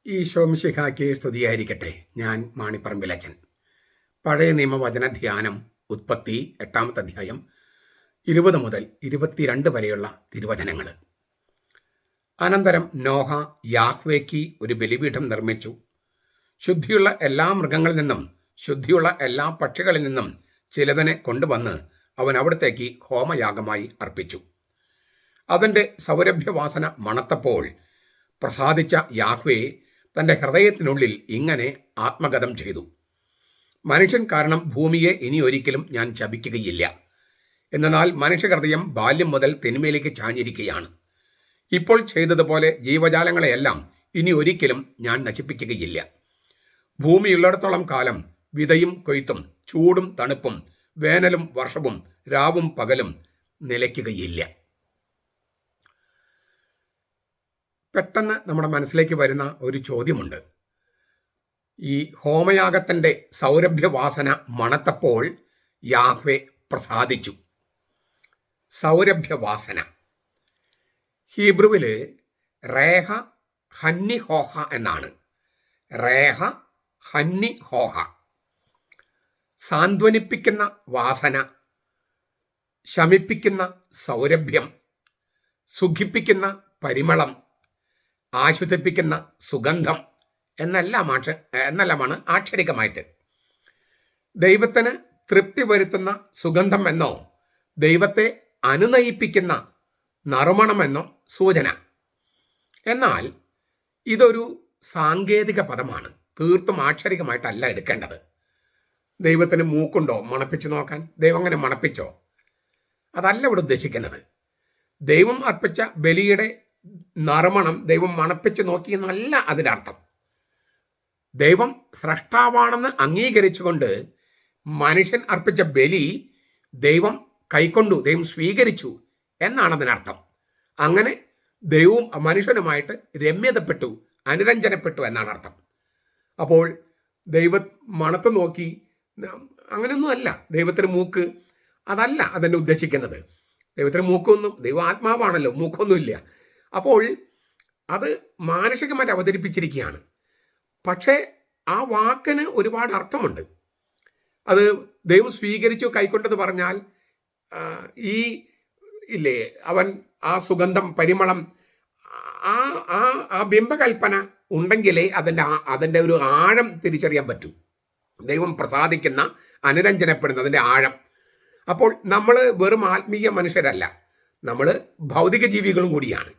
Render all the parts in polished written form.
ഈശോ മിശിഹായ്ക്ക് സ്തുതിയായിരിക്കട്ടെ. ഞാൻ മാണിപ്പറമ്പിലച്ചൻ. പഴയ നിയമവചന ധ്യാനം ഉത്പത്തി 8-ാമത്തെ അധ്യായം 20 മുതൽ 22 വരെയുള്ള തിരുവചനങ്ങൾ. അനന്തരം നോഹ യാഹ്വേക്ക് ഒരു ബലിപീഠം നിർമ്മിച്ചു. ശുദ്ധിയുള്ള എല്ലാ മൃഗങ്ങളിൽ നിന്നും ശുദ്ധിയുള്ള എല്ലാ പക്ഷികളിൽ നിന്നും ചിലതിനെ കൊണ്ടുവന്ന് അവൻ അവിടത്തേക്ക് ഹോമയാഗമായി അർപ്പിച്ചു. അതിൻ്റെ സൗരഭ്യവാസന മണത്തപ്പോൾ പ്രസാദിച്ച യാഹ്വേ തൻ്റെ ഹൃദയത്തിനുള്ളിൽ ഇങ്ങനെ ആത്മഗതം ചെയ്തു: മനുഷ്യൻ കാരണം ഭൂമിയെ ഇനി ഒരിക്കലും ഞാൻ ശപിക്കുകയില്ല. എന്നാൽ മനുഷ്യഹൃദയം ബാല്യം മുതൽ തിന്മയിലേക്ക് ചാഞ്ഞിരിക്കുകയാണ്. ഇപ്പോൾ ചെയ്തതുപോലെ ജീവജാലങ്ങളെയെല്ലാം ഇനി ഒരിക്കലും ഞാൻ നശിപ്പിക്കുകയില്ല. ഭൂമിയുള്ളിടത്തോളം കാലം വിതയും കൊയ്ത്തും ചൂടും തണുപ്പും വേനലും വർഷവും രാവും പകലും നിലയ്ക്കുകയില്ല. പെട്ടെന്ന് നമ്മുടെ മനസ്സിലേക്ക് വരുന്ന ഒരു ചോദ്യമുണ്ട്. ഈ ഹോമയാഗത്തിൻ്റെ സൗരഭ്യവാസന മണത്തപ്പോൾ യാഹ്വേ പ്രസാദിച്ചു. സൗരഭ്യവാസന ഹീബ്രുവിൽ റേഹ ഹന്നി ഹോഹ എന്നാണ്. റേഹ ഹന്നി ഹോഹ. സാന്ത്വനിപ്പിക്കുന്ന വാസന, ശമിപ്പിക്കുന്ന സൗരഭ്യം, സുഖിപ്പിക്കുന്ന പരിമളം, ആശ്വസിപ്പിക്കുന്ന സുഗന്ധം എന്നെല്ലാമാണ് ആക്ഷരികമായിട്ട്. ദൈവത്തിന് തൃപ്തി വരുത്തുന്ന സുഗന്ധം എന്നോ ദൈവത്തെ അനുനയിപ്പിക്കുന്ന നറുമണമെന്നോ സൂചന. എന്നാൽ ഇതൊരു സാങ്കേതിക പദമാണ്, തീർത്തും ആക്ഷരികമായിട്ടല്ല എടുക്കേണ്ടത്. ദൈവത്തിന് മൂക്കുണ്ടോ മണപ്പിച്ചു നോക്കാൻ? ദൈവം അങ്ങനെ മണപ്പിച്ചോ? അതല്ല ഇവിടെ ഉദ്ദേശിക്കുന്നത്. ദൈവം അർപ്പിച്ച ബലിയുടെ നറുമണം ദൈവം മണപ്പിച്ച് നോക്കിയെന്നല്ല അതിൻ്റെ അർത്ഥം. ദൈവം സ്രഷ്ടാവാണെന്ന് അംഗീകരിച്ചുകൊണ്ട് മനുഷ്യൻ അർപ്പിച്ച ബലി ദൈവം കൈക്കൊണ്ടു, ദൈവം സ്വീകരിച്ചു എന്നാണ് അതിനർത്ഥം. അങ്ങനെ ദൈവവും മനുഷ്യനുമായിട്ട് രമ്യതപ്പെട്ടു, അനുരഞ്ജനപ്പെട്ടു എന്നാണ് അർത്ഥം. അപ്പോൾ ദൈവ മണത്ത് നോക്കി അങ്ങനെയൊന്നും അല്ല. ദൈവത്തിന് മൂക്ക് അതല്ല അതിൻ്റെ ഉദ്ദേശിക്കുന്നത്. ദൈവത്തിന് മൂക്കൊന്നും, ദൈവം ആത്മാവാണല്ലോ, മൂക്കൊന്നുമില്ല. അപ്പോൾ അത് മാനുഷികമായിട്ട് അവതരിപ്പിച്ചിരിക്കുകയാണ്. പക്ഷേ ആ വാക്കിന് ഒരുപാട് അർത്ഥമുണ്ട്. അത് ദൈവം സ്വീകരിച്ചു കൈക്കൊണ്ടെന്ന് പറഞ്ഞാൽ ഇല്ലേ, അവൻ ആ സുഗന്ധം, പരിമളം, ആ ബിംബകൽപ്പന ഉണ്ടെങ്കിലേ അതിൻ്റെ ഒരു ആഴം തിരിച്ചറിയാൻ പറ്റൂ. ദൈവം പ്രസാദിക്കുന്ന, അനുരഞ്ജനപ്പെടുന്നതിൻ്റെ ആഴം. അപ്പോൾ നമ്മൾ വെറും ആത്മീയ മനുഷ്യരല്ല, നമ്മൾ ഭൗതിക ജീവികളും കൂടിയാണ്.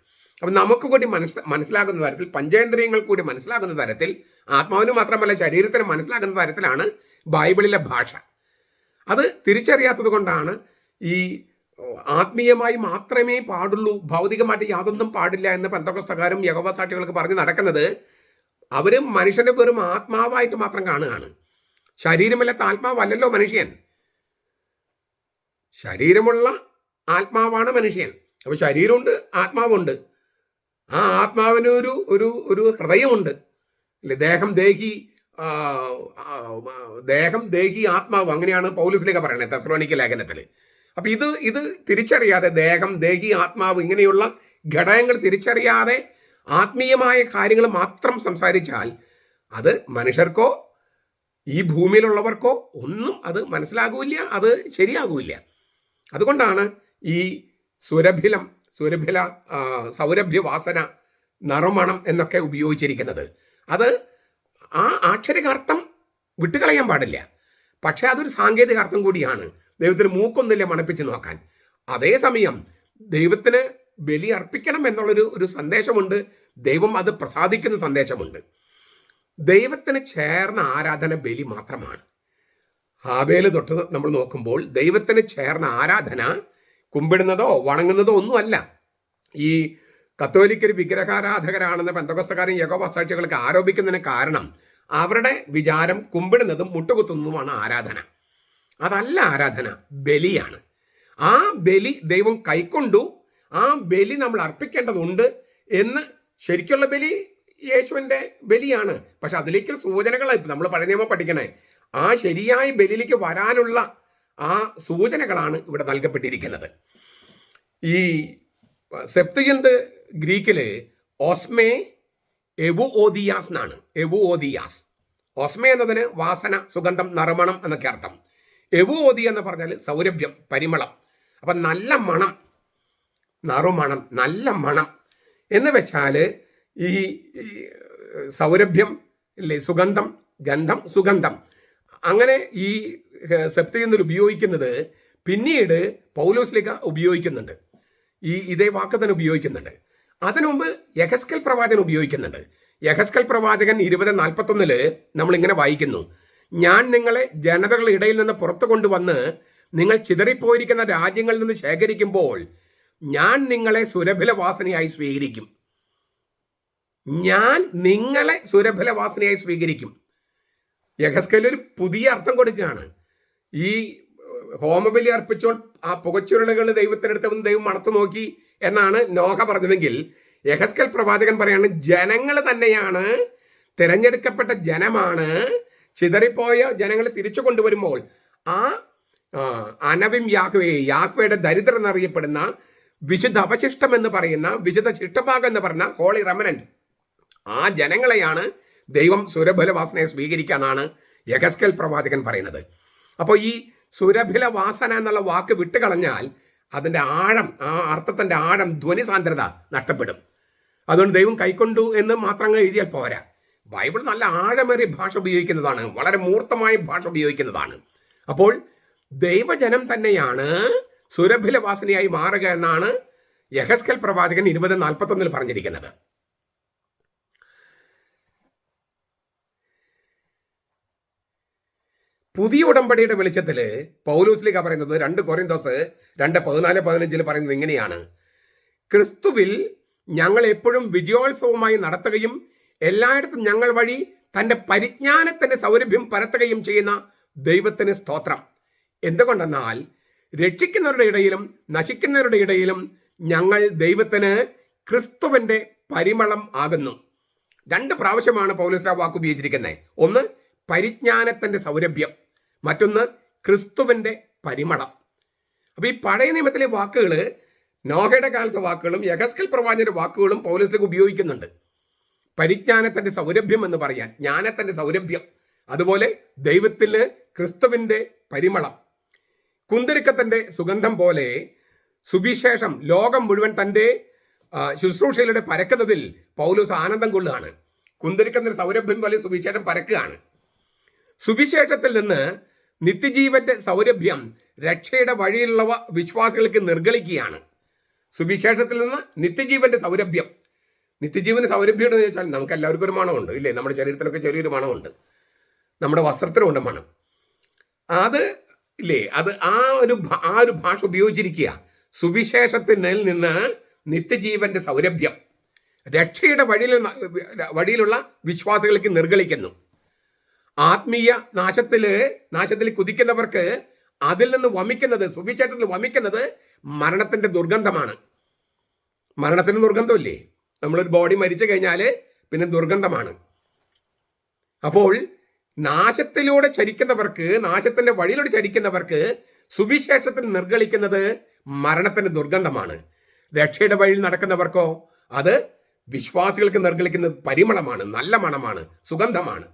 അപ്പം നമുക്ക് കൂടി മനസ്സിലാകുന്ന തരത്തിൽ, പഞ്ചേന്ദ്രിയങ്ങൾ കൂടി മനസ്സിലാകുന്ന തരത്തിൽ, ആത്മാവിന് മാത്രമല്ല ശരീരത്തിന് മനസ്സിലാകുന്ന തരത്തിലാണ് ബൈബിളിലെ ഭാഷ. അത് തിരിച്ചറിയാത്തത് കൊണ്ടാണ് ഈ ആത്മീയമായി മാത്രമേ പാടുള്ളൂ, ഭൗതികമായിട്ട് യാതൊന്നും പാടില്ല എന്ന് പെന്തക്കോസ്തക്കാരും യഹോവ സാക്ഷികൾക്ക് പറഞ്ഞ് നടക്കുന്നത്. അവർ മനുഷ്യനെ വെറും ആത്മാവായിട്ട് മാത്രം കാണുകയാണ്. ശരീരമില്ലാത്ത ആത്മാവല്ലല്ലോ മനുഷ്യൻ. ശരീരമുള്ള ആത്മാവാണ് മനുഷ്യൻ. അപ്പോൾ ശരീരമുണ്ട്, ആത്മാവുണ്ട്. ആ ആത്മാവിന് ഒരു ഹൃദയമുണ്ട്. അല്ലെ, ദേഹം ദേഹി ആത്മാവ്, അങ്ങനെയാണ് പൗലോസിലേക്ക് പറയുന്നത് തെസ്സലോനിക്ക ലേഖനത്തിൽ. അപ്പം ഇത് തിരിച്ചറിയാതെ, ദേഹം ദേഹി ആത്മാവ് ഇങ്ങനെയുള്ള ഘടകങ്ങൾ തിരിച്ചറിയാതെ ആത്മീയമായ കാര്യങ്ങൾ മാത്രം സംസാരിച്ചാൽ അത് മനുഷ്യർക്കോ ഈ ഭൂമിയിലുള്ളവർക്കോ ഒന്നും അത് മനസ്സിലാകൂല്ല, അത് ശരിയാകൂല്ല. അതുകൊണ്ടാണ് ഈ സൗരഭ്യവാസന, നറുമണം എന്നൊക്കെ ഉപയോഗിച്ചിരിക്കുന്നത്. അത് ആ ആക്ഷരികാർത്ഥം വിട്ടുകളയാൻ പാടില്ല. പക്ഷെ അതൊരു സാങ്കേതിക അർത്ഥം കൂടിയാണ്. ദൈവത്തിന് മൂക്കൊന്നില്ല മണപ്പിച്ച് നോക്കാൻ. അതേസമയം ദൈവത്തിന് ബലി അർപ്പിക്കണം എന്നുള്ളൊരു സന്ദേശമുണ്ട്. ദൈവം അത് പ്രസാദിക്കുന്ന സന്ദേശമുണ്ട്. ദൈവത്തിന് ചേർന്ന ആരാധന ബലി മാത്രമാണ്. ഹാബേല് തൊട്ട് നമ്മൾ നോക്കുമ്പോൾ ദൈവത്തിന് ചേർന്ന ആരാധന കുമ്പിടുന്നതോ വണങ്ങുന്നതോ ഒന്നുമല്ല. ഈ കത്തോലിക്കർ വിഗ്രഹാരാധകരാണെന്ന് പെന്തക്കോസ്തക്കാരും യഹോവ സാക്ഷികൾക്ക് ആരോപിക്കുന്നതിന് കാരണം അവരുടെ വിചാരം കുമ്പിടുന്നതും മുട്ടുകുത്തുന്നതുമാണ് ആരാധന. അതല്ല ആരാധന, ബലിയാണ്. ആ ബലി ദൈവം കൈക്കൊണ്ടു, ആ ബലി നമ്മൾ അർപ്പിക്കേണ്ടതുണ്ട് എന്ന്. ശരിക്കുള്ള ബലി യേശുവിൻ്റെ ബലിയാണ്. പക്ഷെ അതിലേക്ക് സൂചനകൾ നമ്മൾ പഴയ നിയമം പഠിക്കണേ. ആ ശരിയായ ബലിയിലേക്ക് വരാനുള്ള ആ സൂചനകളാണ് ഇവിടെ നൽകപ്പെട്ടിരിക്കുന്നത്. ഈ സെപ്തുജിന്ത് ഗ്രീക്കില് ഓസ്മേ, എവുഓദിയാസ് എന്നാണ്. എവുഓദിയാസ്. ഓസ്മ എന്നതിന് വാസന, സുഗന്ധം, നറുമണം എന്നൊക്കെ അർത്ഥം. എവുഓദി എന്ന് പറഞ്ഞാൽ സൗരഭ്യം, പരിമളം. അപ്പം നല്ല മണം, നറുമണം, നല്ല മണം എന്ന് വെച്ചാൽ ഈ സൗരഭ്യം ഇല്ലേ, സുഗന്ധം, ഗന്ധം, സുഗന്ധം. അങ്ങനെ ഈ സെപ്തുയന്തിൽ ഉപയോഗിക്കുന്നത് പിന്നീട് പൗലോസ്ലിഹ ഉപയോഗിക്കുന്നുണ്ട്. ഇതേ വാക്ക് തന്നെ ഉപയോഗിക്കുന്നുണ്ട്. അതിനു മുമ്പ് യെഹെസ്കേൽ പ്രവാചകൻ ഉപയോഗിക്കുന്നുണ്ട്. യെഹെസ്കേൽ പ്രവാചകൻ 20:41 നമ്മൾ ഇങ്ങനെ വായിക്കുന്നു: ഞാൻ നിങ്ങളെ ജനതകളുടെ ഇടയിൽ നിന്ന് പുറത്തു കൊണ്ടുവന്ന് നിങ്ങൾ ചിതറിപ്പോയിരിക്കുന്ന രാജ്യങ്ങളിൽ നിന്ന് ശേഖരിക്കുമ്പോൾ ഞാൻ നിങ്ങളെ സുരഭിലവാസനയായി സ്വീകരിക്കും. ഞാൻ നിങ്ങളെ സുരഭിലവാസനയായി സ്വീകരിക്കും. യെഹെസ്കേൽ ഒരു പുതിയ അർത്ഥം കൊടുക്കുകയാണ്. ഈ ഹോമബലി അർപ്പിച്ചോൾ ആ പുകച്ചുരുളുകൾ ദൈവത്തിനടുത്ത് വന്ന് ദൈവം മണത്ത് നോക്കി എന്നാണ് നോഹ പറഞ്ഞതെങ്കിൽ, യെഹെസ്കേൽ പ്രവാചകൻ പറയാണ് ജനങ്ങൾ തന്നെയാണ്, തിരഞ്ഞെടുക്കപ്പെട്ട ജനമാണ്. ചിതറിപ്പോയ ജനങ്ങളെ തിരിച്ചു കൊണ്ടുവരുമ്പോൾ ആ അനവിം യാഹ്വയുടെ ദരിദ്രൻ എന്നറിയപ്പെടുന്ന വിശുദ്ധ അവശിഷ്ടം എന്ന് പറയുന്ന, വിശുദ്ധ ശിഷ്ടഭാഗം എന്ന് പറഞ്ഞ ഹോളി റെമനന്റ്, ആ ജനങ്ങളെയാണ് ദൈവം സുരഭിലവാസനയെ സ്വീകരിക്കാനാണ് യെഹെസ്കേൽ പ്രവാചകൻ പറയുന്നത്. അപ്പോൾ ഈ സുരഭിലവാസന എന്നുള്ള വാക്ക് വിട്ടുകളഞ്ഞാൽ അതിൻ്റെ ആഴം, ആ അർത്ഥത്തിൻ്റെ ആഴം, ധ്വനി സാന്ദ്രത നഷ്ടപ്പെടും. അതുകൊണ്ട് ദൈവം കൈക്കൊണ്ടു എന്ന് മാത്രം എഴുതിയാൽ പോരാ. ബൈബിൾ നല്ല ആഴമേറിയ ഭാഷ ഉപയോഗിക്കുന്നതാണ്, വളരെ മൂർത്തമായ ഭാഷ ഉപയോഗിക്കുന്നതാണ്. അപ്പോൾ ദൈവജനം തന്നെയാണ് സുരഭിലവാസനയായി മാറുക എന്നാണ് യെഹെസ്കേൽ പ്രവാചകൻ 20:41 പറഞ്ഞിരിക്കുന്നത്. പുതിയ ഉടമ്പടിയുടെ വെളിച്ചത്തിൽ പൗലോസ്ലിഹ പറയുന്നത് 2 കൊരിന്തോസ് 2:14-15 പറയുന്നത് ഇങ്ങനെയാണ്: ക്രിസ്തുവിൽ ഞങ്ങൾ എപ്പോഴും വിജയോത്സവമായി നടത്തുകയും എല്ലായിടത്തും ഞങ്ങൾ വഴി തൻ്റെ പരിജ്ഞാനത്തിൻ്റെ സൗരഭ്യം പരത്തുകയും ചെയ്യുന്ന ദൈവത്തിന് സ്തോത്രം. എന്തുകൊണ്ടെന്നാൽ രക്ഷിക്കുന്നവരുടെ ഇടയിലും നശിക്കുന്നവരുടെ ഇടയിലും ഞങ്ങൾ ദൈവത്തിന് ക്രിസ്തുവിൻ്റെ പരിമളം ആകുന്നു. 2 പ്രാവശ്യമാണ് പൗലോസ് വാക്ക് ഉപയോഗിച്ചിരിക്കുന്നത്. ഒന്ന് പരിജ്ഞാനത്തിൻ്റെ സൗരഭ്യം, മറ്റൊന്ന് ക്രിസ്തുവിൻ്റെ പരിമളം. അപ്പോൾ ഈ പഴയ നിയമത്തിലെ വാക്കുകൾ, നോഹയുടെ കാലത്തെ വാക്കുകളും യെഹെസ്കേൽ പ്രവാചകന്റെ വാക്കുകളും പൗലോസ് ഉപയോഗിക്കുന്നുണ്ട്. പരിജ്ഞാനത്തിൻ്റെ സൗരഭ്യം എന്ന് പറയാൻ, ജ്ഞാനത്തിൻ്റെ സൗരഭ്യം, അതുപോലെ ദൈവത്തിന് ക്രിസ്തുവിൻ്റെ പരിമളം. കുന്തിരിക്കത്തിൻ്റെ സുഗന്ധം പോലെ സുവിശേഷം ലോകം മുഴുവൻ തൻ്റെ ശുശ്രൂഷയിലൂടെ പരക്കുന്നതിൽ പൗലോസ് ആനന്ദം കൊള്ളുകയാണ്. കുന്തിരിക്കത്തിൻ്റെ സൗരഭ്യം പോലെ സുവിശേഷം പരക്കുകയാണ്. സുവിശേഷത്തിൽ നിന്ന് നിത്യജീവന്റെ സൗരഭ്യം രക്ഷയുടെ വഴിയിലുള്ളവ വിശ്വാസികൾക്ക് നിർഗളിക്കുകയാണ്. സുവിശേഷത്തിൽ നിന്ന് നിത്യജീവന്റെ സൗരഭ്യം. നിത്യജീവന്റെ സൗരഭ്യം എന്ന് ചോദിച്ചാൽ നമുക്ക് എല്ലാവർക്കും ഒരു മണമുണ്ട് ഇല്ലേ? നമ്മുടെ ശരീരത്തിനൊക്കെ ചെറിയൊരു മണമുണ്ട്, നമ്മുടെ വസ്ത്രത്തിനുണ്ട് മണം. അത് ഇല്ലേ, അത് ആ ഒരു ഭാഷ ഉപയോഗിച്ചിരിക്കുക. സുവിശേഷത്തിൽ നിന്ന് നിത്യജീവന്റെ സൗരഭ്യം രക്ഷയുടെ വഴിയിലുള്ള വിശ്വാസികൾക്ക് നിർഗളിക്കുന്നു. ആത്മീയ നാശത്തിൽ കുതിക്കുന്നവർക്ക് അതിൽ നിന്ന് വമിക്കുന്നത്, സുവിശേഷത്തിൽ വമിക്കുന്നത് മരണത്തിന്റെ ദുർഗന്ധമാണ്. മരണത്തിന് ദുർഗന്ധമില്ലേ? നമ്മളൊരു ബോഡി മരിച്ചു കഴിഞ്ഞാൽ പിന്നെ ദുർഗന്ധമാണ്. അപ്പോൾ നാശത്തിലൂടെ ചരിക്കുന്നവർക്ക്, നാശത്തിന്റെ വഴിയിലൂടെ ചരിക്കുന്നവർക്ക് സുവിശേഷത്തിൽ നിർഗളിക്കുന്നത് മരണത്തിന്റെ ദുർഗന്ധമാണ്. രക്ഷയുടെ വഴിയിൽ നടക്കുന്നവർക്കോ അത് വിശ്വാസികൾക്ക് നിർഗളിക്കുന്നത് പരിമളമാണ്, നല്ല മണമാണ്, സുഗന്ധമാണ്.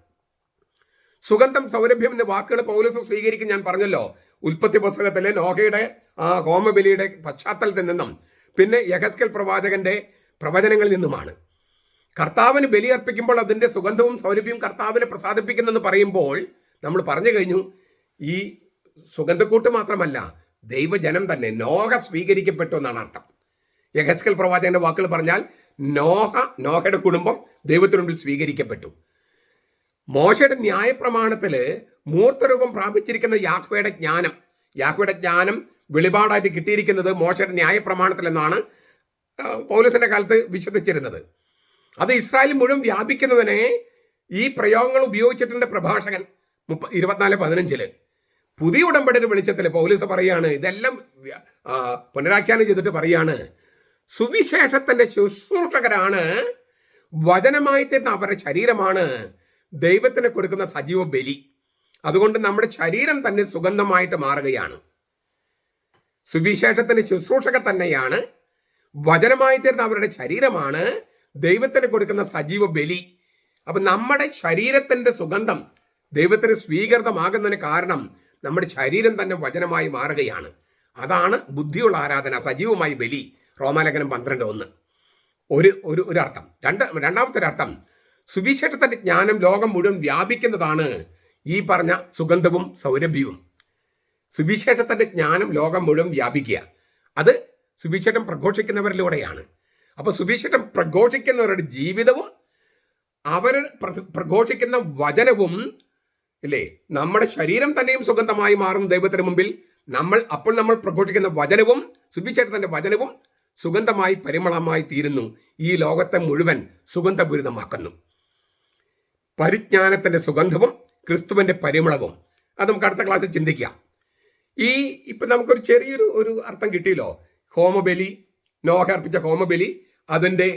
സുഗന്ധം, സൗരഭ്യം എന്ന വാക്കുകൾ പൗലോസ് സ്വീകരിക്കും. ഞാൻ പറഞ്ഞല്ലോ, ഉൽപ്പത്തി പുസ്തകത്തിലെ നോഹയുടെ ആ ഹോമബലിയുടെ പശ്ചാത്തലത്തിൽ നിന്നും പിന്നെ യെഹെസ്കേൽ പ്രവാചകന്റെ പ്രവചനങ്ങളിൽ നിന്നുമാണ്. കർത്താവിന് ബലി അർപ്പിക്കുമ്പോൾ അതിൻ്റെ സുഗന്ധവും സൗരഭ്യവും കർത്താവിനെ പ്രസാദിപ്പിക്കുന്നെന്ന് പറയുമ്പോൾ നമ്മൾ പറഞ്ഞു കഴിഞ്ഞു, ഈ സുഗന്ധക്കൂട്ട് മാത്രമല്ല, ദൈവജനം തന്നെ, നോഹ സ്വീകരിക്കപ്പെട്ടു എന്നാണ് അർത്ഥം. യെഹെസ്കേൽ പ്രവാചകന്റെ വാക്കുകൾ പറഞ്ഞാൽ നോഹയുടെ കുടുംബം ദൈവത്തിനു മുമ്പിൽ സ്വീകരിക്കപ്പെട്ടു. മോശയുടെ ന്യായപ്രമാണത്തിൽ മൂർത്തരൂപം പ്രാപിച്ചിരിക്കുന്ന യാഹ്വയുടെ ജ്ഞാനം വെളിപാടായിട്ട് കിട്ടിയിരിക്കുന്നത് മോശയുടെ ന്യായപ്രമാണത്തിൽ എന്നാണ് പൗലോസിന്റെ കാലത്ത് വിശ്വസിച്ചിരുന്നത്. അത് ഇസ്രായേൽ മുഴുവൻ വ്യാപിക്കുന്നതിനെ ഈ പ്രയോഗങ്ങൾ ഉപയോഗിച്ചിട്ടുണ്ട് പ്രഭാഷകൻ 24:15. പുതിയ ഉടമ്പടിയുടെ വെളിച്ചത്തിൽ പൗലോസ് പറയാണ്, ഇതെല്ലാം പുനരാഖ്യാനം ചെയ്തിട്ട് പറയാണ്, സുവിശേഷത്തിന്റെ ശുശ്രൂഷകരാണ്, വചനമായി തീർന്ന അവരുടെ ശരീരമാണ് ദൈവത്തിന് കൊടുക്കുന്ന സജീവ ബലി. അതുകൊണ്ട് നമ്മുടെ ശരീരം തന്നെ സുഗന്ധമായിട്ട് മാറുകയാണ്. സുവിശേഷത്തിന്റെ ശുശ്രൂഷകർ തന്നെയാണ്, വചനമായി തീർന്ന അവരുടെ ശരീരമാണ് ദൈവത്തിന് കൊടുക്കുന്ന സജീവ ബലി. അപ്പൊ നമ്മുടെ ശരീരത്തിന്റെ സുഗന്ധം ദൈവത്തിന് സ്വീകൃതമാകുന്നതിന് കാരണം നമ്മുടെ ശരീരം തന്നെ വചനമായി മാറുകയാണ്. അതാണ് ബുദ്ധിയുള്ള ആരാധന, സജീവമായി ബലി. റോമാലേഖനം 12:1 ഒരു അർത്ഥം. രണ്ടാമത്തെ അർത്ഥം, സുവിശേഷത്തിന്റെ ജ്ഞാനം ലോകം മുഴുവൻ വ്യാപിക്കുന്നതാണ് ഈ പറഞ്ഞ സുഗന്ധവും സൗരഭ്യവും. സുവിശേഷത്തിന്റെ ജ്ഞാനം ലോകം മുഴുവൻ വ്യാപിക്കുക, അത് സുവിശേഷം പ്രഘോഷിക്കുന്നവരിലൂടെയാണ്. അപ്പൊ സുവിശേഷം പ്രഘോഷിക്കുന്നവരുടെ ജീവിതവും അവർ പ്രഘോഷിക്കുന്ന വചനവും ഇല്ലേ, നമ്മുടെ ശരീരം തന്നെയും സുഗന്ധമായി മാറുന്ന ദൈവത്തിന് മുമ്പിൽ നമ്മൾ പ്രഘോഷിക്കുന്ന വചനവും സുവിശേഷത്തിന്റെ വചനവും സുഗന്ധമായി പരിമളമായി തീരുന്നു. ഈ ലോകത്തെ മുഴുവൻ സുഗന്ധപൂരിതമാക്കുന്നു. പരിജ്ഞാനത്തിന്റെ സുഗന്ധവും ക്രിസ്തുവിന്റെ പരിമളവും. അത് നമുക്ക് അടുത്ത ക്ലാസ്സിൽ ചിന്തിക്കാം. ഇപ്പൊ നമുക്കൊരു ചെറിയൊരു അർത്ഥം കിട്ടിയല്ലോ. ഹോമബലി, നോഹ അർപ്പിച്ച ഹോമബലി, അതിന്റെ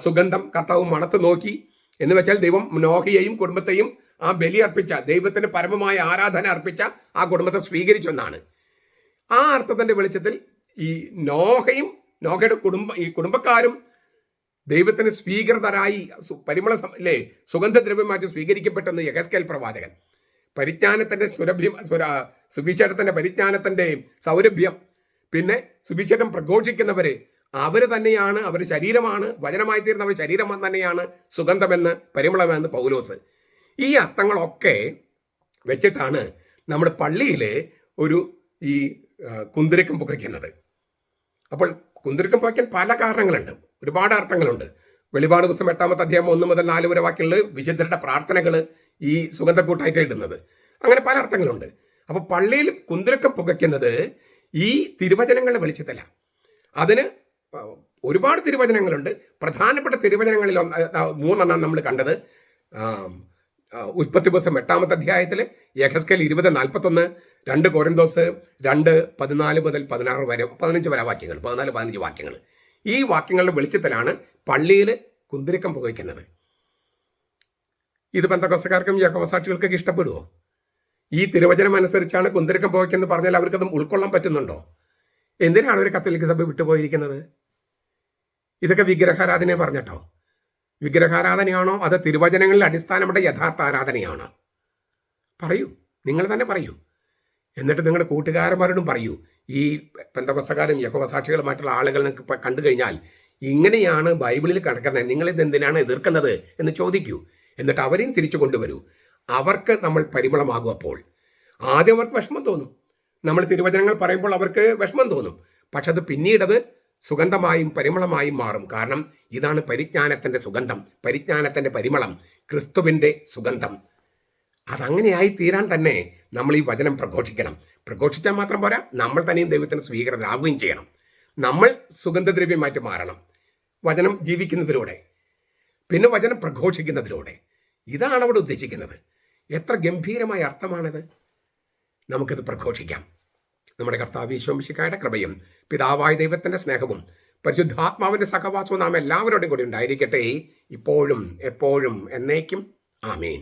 സുഗന്ധം കർത്താവ് മണത്ത് നോക്കി എന്ന് വെച്ചാൽ ദൈവം നോഹയെയും കുടുംബത്തെയും ആ ബലി അർപ്പിച്ച, ദൈവത്തിന് പരമമായ ആരാധന അർപ്പിച്ച ആ കുടുംബത്തെ സ്വീകരിച്ചു എന്നാണ്. ആ അർത്ഥത്തിന്റെ വെളിച്ചത്തിൽ ഈ നോഹയുടെ കുടുംബക്കാരും ദൈവത്തിന് സ്വീകൃതരായി സുഗന്ധദ്രവ്യമായിട്ട് സ്വീകരിക്കപ്പെട്ടെന്ന് യെഹെസ്കേൽ പ്രവാചകൻ. പരിജ്ഞാനത്തിന്റെ സുവിശേഷത്തിന്റെ പരിജ്ഞാനത്തിന്റെ സൗരഭ്യം, പിന്നെ സുവിശേഷം പ്രഘോഷിക്കുന്നവര് അവര് തന്നെയാണ്, അവർ ശരീരമാണ്, വചനമായി തീർന്ന അവർ ശരീരം തന്നെയാണ് സുഗന്ധമെന്ന് പരിമളമെന്ന് പൗലോസ്. ഈ അർത്ഥങ്ങളൊക്കെ വെച്ചിട്ടാണ് നമ്മുടെ പള്ളിയിൽ ഈ കുന്തിരിക്കം പുകയ്ക്കുന്നത്. അപ്പോൾ കുന്തിരിക്കം പുകയ്ക്കാൻ പല കാരണങ്ങളുണ്ട്, ഒരുപാട് അർത്ഥങ്ങളുണ്ട്. വെളിപാട് പുസ്തകം 8-ാമത്തെ അധ്യായം 1 മുതൽ 4 വരെ വാക്യങ്ങളിൽ വിശുദ്ധരുടെ പ്രാർത്ഥനകൾ ഈ സുഗന്ധക്കൂട്ടായിട്ട് ഇടുന്നത്, അങ്ങനെ പല അർത്ഥങ്ങളുണ്ട്. അപ്പോൾ പള്ളിയിൽ കുന്തിരിക്കം പുകയ്ക്കുന്നത് ഈ തിരുവചനങ്ങളുടെ വെളിച്ചത്തില. അതിന് ഒരുപാട് തിരുവചനങ്ങളുണ്ട്. പ്രധാനപ്പെട്ട തിരുവചനങ്ങളിൽ 3 നമ്മൾ കണ്ടത്. ഉൽപ്പത്തി പുസ്തകം 8-ാമത്തെ അധ്യായത്തിൽ യെഹെസ്കേൽ 20:41, 2 കൊരിന്തോസ് 2:14 മുതൽ 16 വരെ 15 വരെ വാക്യങ്ങൾ, 14-15 വാക്യങ്ങൾ. ഈ വാക്യങ്ങളുടെ വെളിച്ചത്തിലാണ് പള്ളിയിൽ കുന്തിരിക്കം പുകയ്ക്കുന്നത്. ഇത് പെന്തക്കോസ്തക്കാർക്കും യാക്കോബസാക്ഷികൾക്കൊക്കെ ഇഷ്ടപ്പെടുവോ? ഈ തിരുവചനം അനുസരിച്ചാണ് കുന്തിരിക്കം പുകയ്ക്കെന്ന് പറഞ്ഞാൽ അവർക്കത് ഉൾക്കൊള്ളാൻ പറ്റുന്നുണ്ടോ? എന്തിനാണ് ഒരു കത്തോലിക്ക സഭ വിട്ടുപോയിരിക്കുന്നത്? ഇതൊക്കെ വിഗ്രഹാരാധനയെ പറഞ്ഞിട്ടോ? വിഗ്രഹാരാധനയാണോ അത് തിരുവചനങ്ങളിൽ അടിസ്ഥാനപ്പെട്ട യഥാർത്ഥ ആരാധനയാണോ? പറയൂ, നിങ്ങൾ തന്നെ പറയൂ. എന്നിട്ട് നിങ്ങളുടെ കൂട്ടുകാരന്മാരോടും പറയൂ. ഈ പെന്തക്കോസ്തക്കാരും യാക്കോബസാക്ഷികളുമായിട്ടുള്ള ആളുകൾ നിങ്ങൾക്ക് കണ്ടു കഴിഞ്ഞാൽ ഇങ്ങനെയാണ് ബൈബിളിൽ കിടക്കുന്നത്, നിങ്ങളിത് എന്തിനാണ് എതിർക്കുന്നത് എന്ന് ചോദിക്കൂ. എന്നിട്ട് അവരെയും തിരിച്ചു കൊണ്ടുവരൂ. അവർക്ക് നമ്മൾ പരിമളമാകും. അപ്പോൾ ആദ്യം അവർക്ക് വിഷമം തോന്നും, നമ്മൾ തിരുവചനങ്ങൾ പറയുമ്പോൾ അവർക്ക് വിഷമം തോന്നും. പക്ഷെ അത് പിന്നീടത് സുഗന്ധമായും പരിമളമായും മാറും. കാരണം ഇതാണ് പരിജ്ഞാനത്തിന്റെ സുഗന്ധം, പരിജ്ഞാനത്തിന്റെ പരിമളം, ക്രിസ്തുവിന്റെ സുഗന്ധം. അതങ്ങനെയായി തീരാൻ തന്നെ നമ്മൾ ഈ വചനം പ്രഘോഷിക്കണം. പ്രഘോഷിച്ചാൽ മാത്രം പോരാ, നമ്മൾ തന്നെയും ദൈവത്തിന് സ്വീകൃതരാകുകയും ചെയ്യണം. നമ്മൾ സുഗന്ധദ്രവ്യമായിട്ട് മാറണം വചനം ജീവിക്കുന്നതിലൂടെ, പിന്നെ വചനം പ്രഘോഷിക്കുന്നതിലൂടെ. ഇതാണ് അവിടെ ഉദ്ദേശിക്കുന്നത്. എത്ര ഗംഭീരമായ അർത്ഥമാണിത്. നമുക്കിത് പ്രഘോഷിക്കാം. നമ്മുടെ കർത്താവ് ഈശോ മിശിഹായുടെ കൃപയും പിതാവായ ദൈവത്തിന്റെ സ്നേഹവും പരിശുദ്ധാത്മാവിന്റെ സഹവാസവും നാം എല്ലാവരോടും കൂടി ഉണ്ടായിരിക്കട്ടെ, ഇപ്പോഴും എപ്പോഴും എന്നേക്കും. ആമേൻ.